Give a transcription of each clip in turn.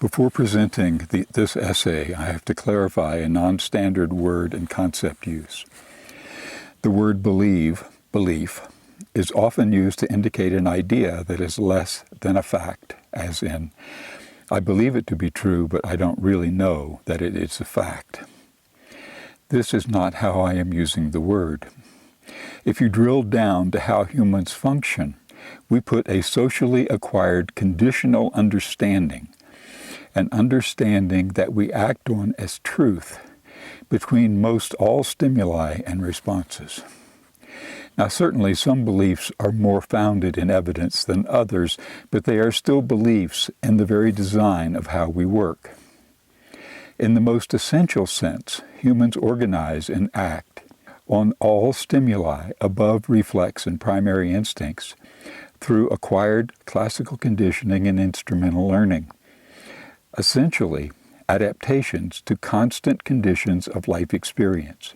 Before presenting this essay, I have to clarify a non-standard word and concept use. The word belief, is often used to indicate an idea that is less than a fact, as in, I believe it to be true, but I don't really know that it is a fact. This is not how I am using the word. If you drill down to how humans function, we put a socially acquired conditional understanding, an understanding that we act on as truth, between most all stimuli and responses. Now, certainly some beliefs are more founded in evidence than others, but they are still beliefs in the very design of how we work. In the most essential sense, humans organize and act on all stimuli above reflex and primary instincts through acquired classical conditioning and instrumental learning. Essentially, adaptations to constant conditions of life experience.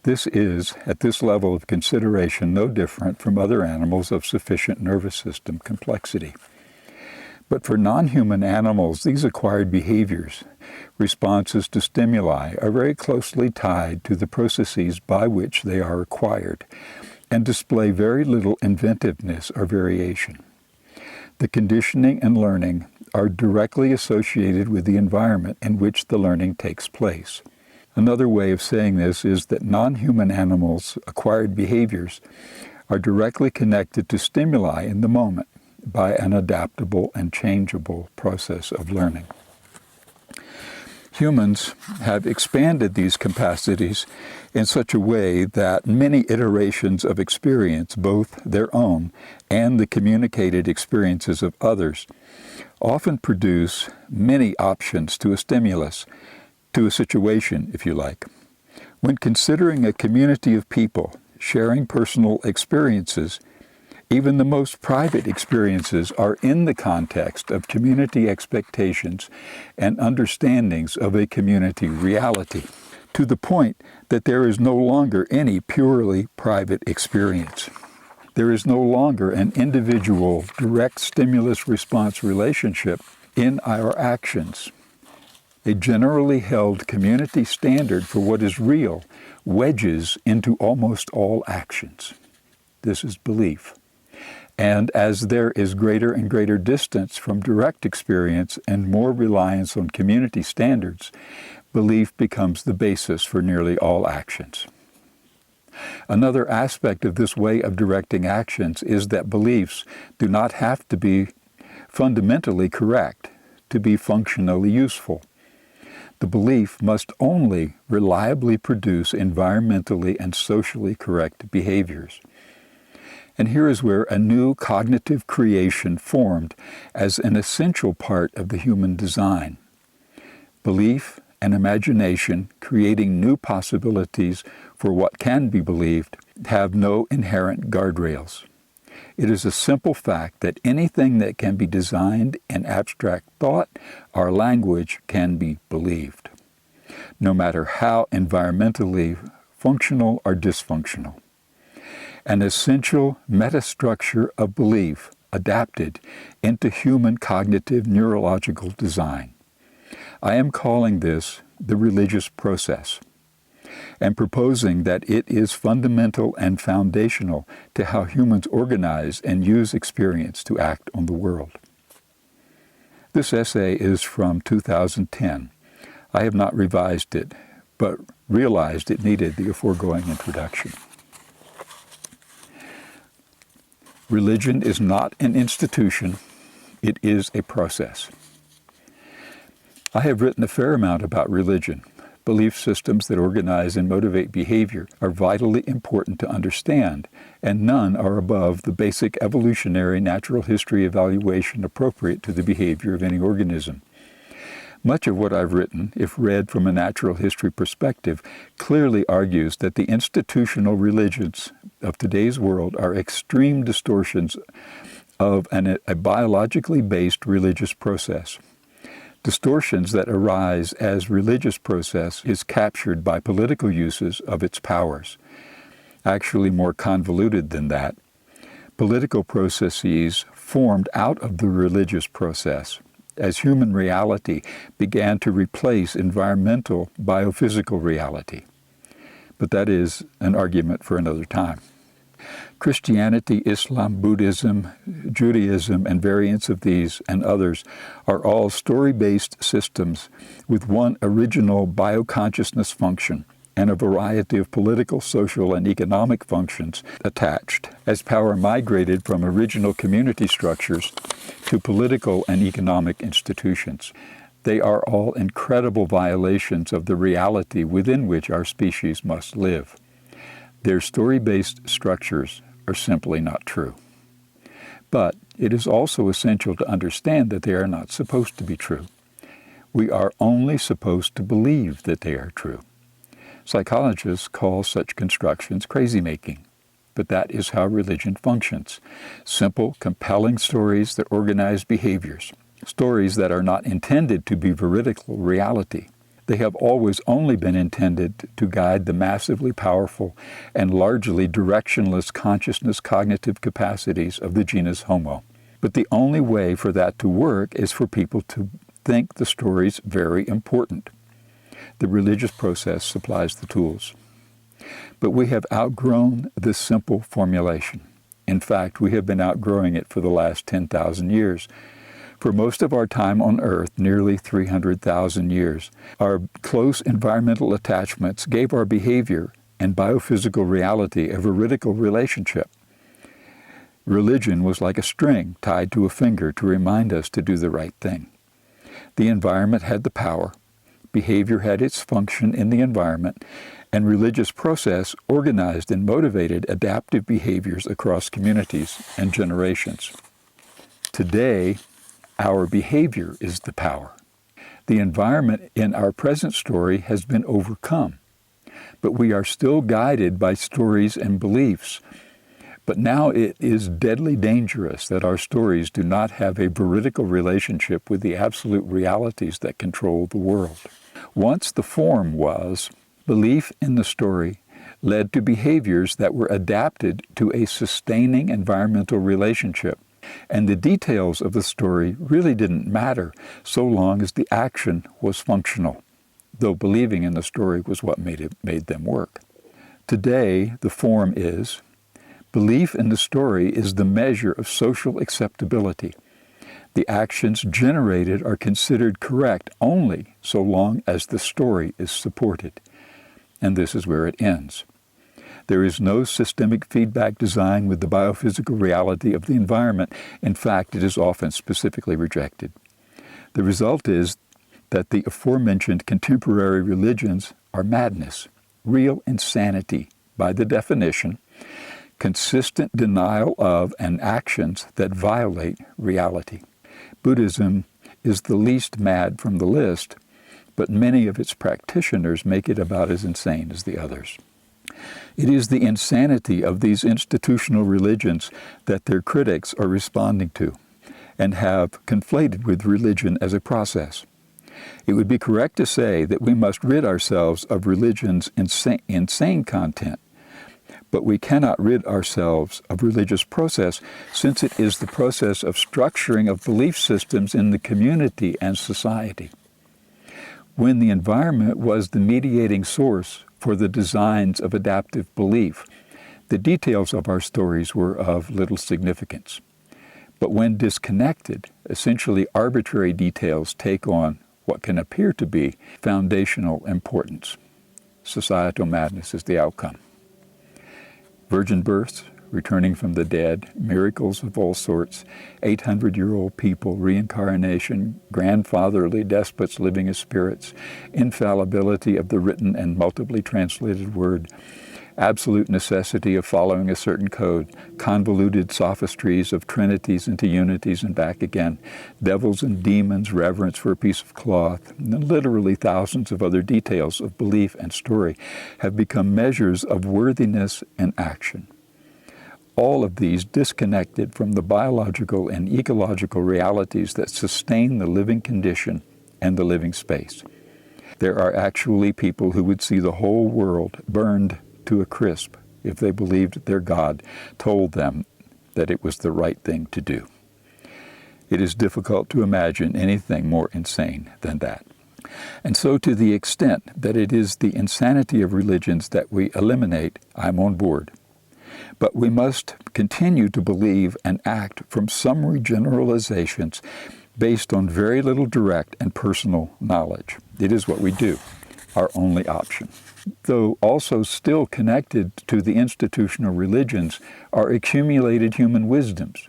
This is, at this level of consideration, no different from other animals of sufficient nervous system complexity. But for non-human animals, these acquired behaviors, responses to stimuli, are very closely tied to the processes by which they are acquired, and display very little inventiveness or variation. The conditioning and learning are directly associated with the environment in which the learning takes place. Another way of saying this is that non-human animals' acquired behaviors are directly connected to stimuli in the moment by an adaptable and changeable process of learning. Humans have expanded these capacities in such a way that many iterations of experience, both their own and the communicated experiences of others, often produce many options to a stimulus, to a situation, if you like. When considering a community of people sharing personal experiences, even the most private experiences are in the context of community expectations and understandings of a community reality, to the point that there is no longer any purely private experience. There is no longer an individual direct stimulus-response relationship in our actions. A generally held community standard for what is real wedges into almost all actions. This is belief. And as there is greater and greater distance from direct experience and more reliance on community standards, belief becomes the basis for nearly all actions. Another aspect of this way of directing actions is that beliefs do not have to be fundamentally correct to be functionally useful. The belief must only reliably produce environmentally and socially correct behaviors. And here is where a new cognitive creation formed as an essential part of the human design. Belief and imagination, creating new possibilities for what can be believed, have no inherent guardrails. It is a simple fact that anything that can be designed in abstract thought or language can be believed, no matter how environmentally functional or dysfunctional. An essential metastructure of belief adapted into human cognitive neurological design. I am calling this the religious process, and proposing that it is fundamental and foundational to how humans organize and use experience to act on the world. This essay is from 2010. I have not revised it, but realized it needed the aforegoing introduction. Religion is not an institution, it is a process. I have written a fair amount about religion. Belief systems that organize and motivate behavior are vitally important to understand, and none are above the basic evolutionary natural history evaluation appropriate to the behavior of any organism. Much of what I've written, if read from a natural history perspective, clearly argues that the institutional religions of today's world are extreme distortions of a biologically based religious process. Distortions that arise as religious process is captured by political uses of its powers. Actually more convoluted than that, political processes formed out of the religious process as human reality began to replace environmental biophysical reality. But that is an argument for another time. Christianity, Islam, Buddhism, Judaism, and variants of these and others are all story-based systems with one original bioconsciousness function and a variety of political, social, and economic functions attached as power migrated from original community structures to political and economic institutions. They are all incredible violations of the reality within which our species must live. Their story-based structures are simply not true. But it is also essential to understand that they are not supposed to be true. We are only supposed to believe that they are true. Psychologists call such constructions crazy-making, but that is how religion functions. Simple, compelling stories that organize behaviors, stories that are not intended to be veridical reality. They have always only been intended to guide the massively powerful and largely directionless consciousness cognitive capacities of the genus Homo. But the only way for that to work is for people to think the stories very important. The religious process supplies the tools. But we have outgrown this simple formulation. In fact, we have been outgrowing it for the last 10,000 years. For most of our time on Earth, nearly 300,000 years, our close environmental attachments gave our behavior and biophysical reality a veridical relationship. Religion was like a string tied to a finger to remind us to do the right thing. The environment had the power, behavior had its function in the environment, and religious process organized and motivated adaptive behaviors across communities and generations. Today, our behavior is the power. The environment in our present story has been overcome, but we are still guided by stories and beliefs. But now it is deadly dangerous that our stories do not have a veridical relationship with the absolute realities that control the world. Once the form was, belief in the story led to behaviors that were adapted to a sustaining environmental relationship. And the details of the story really didn't matter so long as the action was functional, though believing in the story was what made them work. Today, the form is, belief in the story is the measure of social acceptability. The actions generated are considered correct only so long as the story is supported. And this is where it ends. There is no systemic feedback design with the biophysical reality of the environment. In fact, it is often specifically rejected. The result is that the aforementioned contemporary religions are madness, real insanity, by the definition, consistent denial of and actions that violate reality. Buddhism is the least mad from the list, but many of its practitioners make it about as insane as the others. It is the insanity of these institutional religions that their critics are responding to and have conflated with religion as a process. It would be correct to say that we must rid ourselves of religion's insane content, but we cannot rid ourselves of religious process since it is the process of structuring of belief systems in the community and society. When the environment was the mediating source for the designs of adaptive belief, the details of our stories were of little significance. But when disconnected, essentially arbitrary details take on what can appear to be foundational importance. Societal madness is the outcome. Virgin births, returning from the dead, miracles of all sorts, 800-year-old people, reincarnation, grandfatherly despots living as spirits, infallibility of the written and multiply translated word, absolute necessity of following a certain code, convoluted sophistries of trinities into unities and back again, devils and demons, reverence for a piece of cloth, and literally thousands of other details of belief and story have become measures of worthiness and action. All of these disconnected from the biological and ecological realities that sustain the living condition and the living space. There are actually people who would see the whole world burned to a crisp if they believed their God told them that it was the right thing to do. It is difficult to imagine anything more insane than that. And so to the extent that it is the insanity of religions that we eliminate, I'm on board. But we must continue to believe and act from summary generalizations based on very little direct and personal knowledge. It is what we do, our only option. Though also still connected to the institutional religions are accumulated human wisdoms.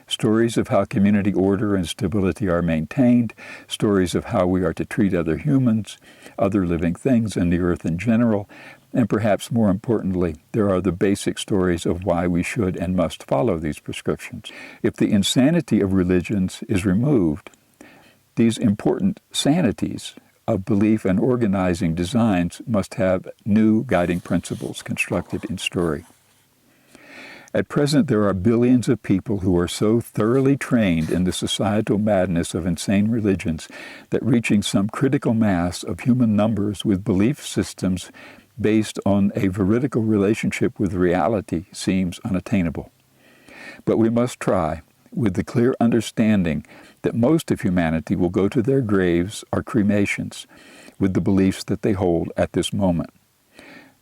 Stories of how community order and stability are maintained, stories of how we are to treat other humans, other living things, and the earth in general, and perhaps more importantly, there are the basic stories of why we should and must follow these prescriptions. If the insanity of religions is removed, these important sanities of belief and organizing designs must have new guiding principles constructed in story. At present, there are billions of people who are so thoroughly trained in the societal madness of insane religions that reaching some critical mass of human numbers with belief systems based on a veridical relationship with reality seems unattainable. But we must try, with the clear understanding that most of humanity will go to their graves or cremations with the beliefs that they hold at this moment,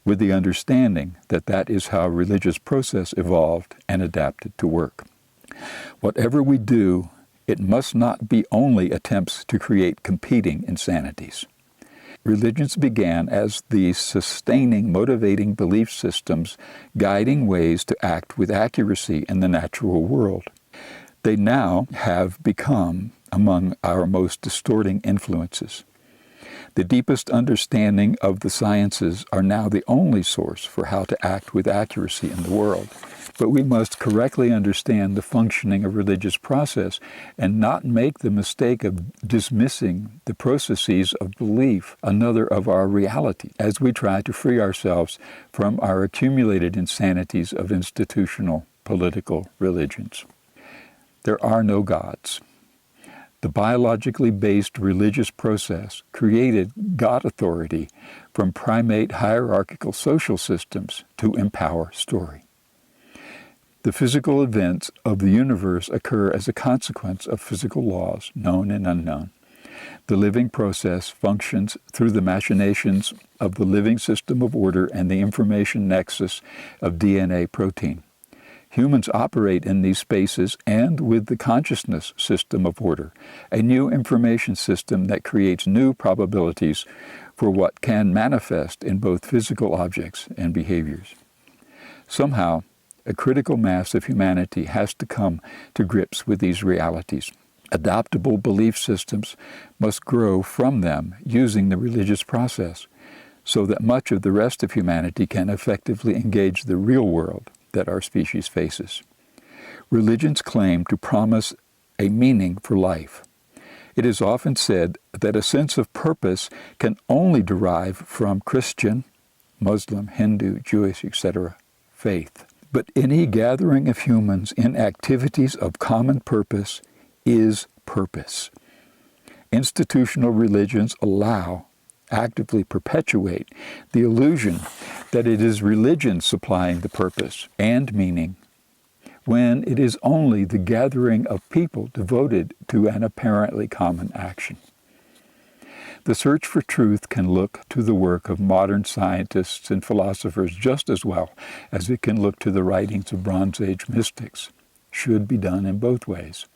with the understanding that that is how religious process evolved and adapted to work. Whatever we do, it must not be only attempts to create competing insanities. Religions began as the sustaining, motivating belief systems guiding ways to act with accuracy in the natural world. They now have become among our most distorting influences. The deepest understanding of the sciences are now the only source for how to act with accuracy in the world. But we must correctly understand the functioning of religious process and not make the mistake of dismissing the processes of belief, another of our reality, as we try to free ourselves from our accumulated insanities of institutional political religions. There are no gods. The biologically based religious process created God authority from primate hierarchical social systems to empower story. The physical events of the universe occur as a consequence of physical laws, known and unknown. The living process functions through the machinations of the living system of order and the information nexus of DNA protein. Humans operate in these spaces and with the consciousness system of order, a new information system that creates new probabilities for what can manifest in both physical objects and behaviors. Somehow, a critical mass of humanity has to come to grips with these realities. Adoptable belief systems must grow from them using the religious process, so that much of the rest of humanity can effectively engage the real world that our species faces. Religions claim to promise a meaning for life. It is often said that a sense of purpose can only derive from Christian, Muslim, Hindu, Jewish, etc. faith. But any gathering of humans in activities of common purpose is purpose. Institutional religions actively perpetuate the illusion that it is religion supplying the purpose and meaning, when it is only the gathering of people devoted to an apparently common action. The search for truth can look to the work of modern scientists and philosophers just as well as it can look to the writings of Bronze Age mystics. Should be done in both ways.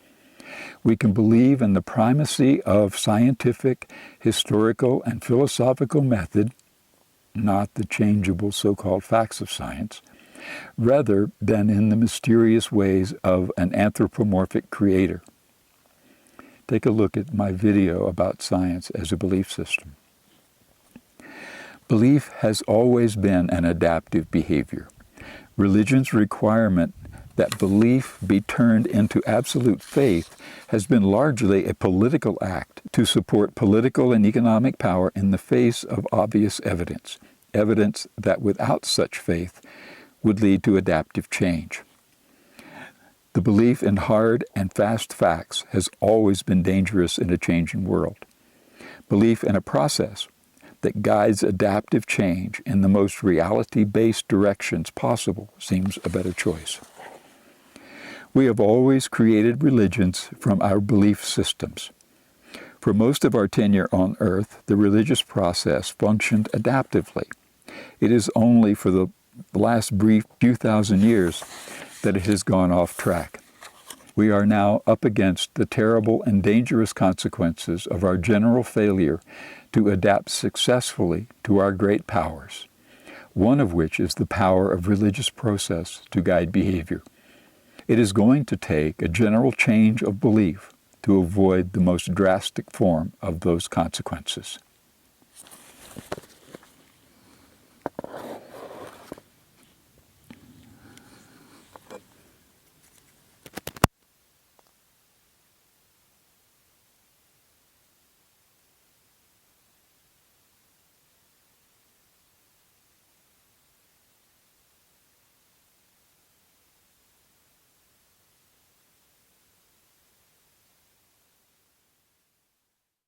We can believe in the primacy of scientific, historical, and philosophical method, not the changeable so-called facts of science, rather than in the mysterious ways of an anthropomorphic creator. Take a look at my video about science as a belief system. Belief has always been an adaptive behavior. Religion's requirement that belief be turned into absolute faith has been largely a political act to support political and economic power in the face of obvious evidence that without such faith would lead to adaptive change. The belief in hard and fast facts has always been dangerous in a changing world. Belief in a process that guides adaptive change in the most reality-based directions possible seems a better choice. We have always created religions from our belief systems. For most of our tenure on earth, the religious process functioned adaptively. It is only for the last brief few thousand years that it has gone off track. We are now up against the terrible and dangerous consequences of our general failure to adapt successfully to our great powers, one of which is the power of religious process to guide behavior. It is going to take a general change of belief to avoid the most drastic form of those consequences.